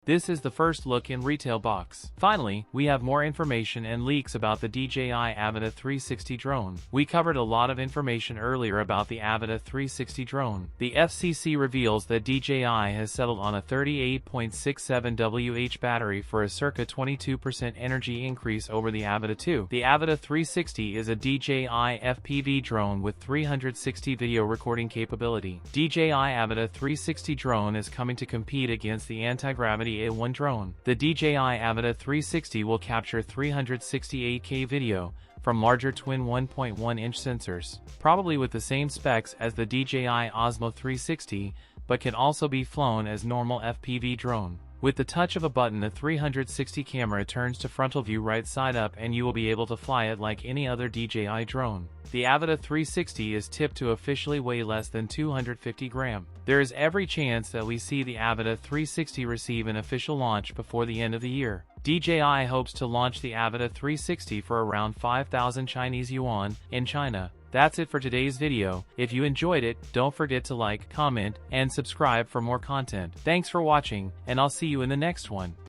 This is the first look in retail box. Finally, we have more information and leaks about the DJI Avata 360 drone. We covered a lot of information earlier about the Avata 360 drone. The FCC reveals that DJI has settled on a 38.67 Wh battery for a circa 22% energy increase over the Avata 2. The Avata 360 is a DJI FPV drone with 360 video recording capability. DJI Avata 360 drone is coming to compete against the Antigravity A1 drone. The DJI Avata 360 will capture 368K video from larger twin 1.1-inch sensors, probably with the same specs as the DJI Osmo 360, but can also be flown as normal FPV drone. With the touch of a button, the 360 camera turns to frontal view right side up and you will be able to fly it like any other DJI drone. The Avata 360 is tipped to officially weigh less than 250 grams. There is every chance that we see the Avata 360 receive an official launch before the end of the year. DJI hopes to launch the Avata 360 for around 5,000 Chinese yuan in China. That's it for today's video. If you enjoyed it, don't forget to like, comment, and subscribe for more content. Thanks for watching, and I'll see you in the next one.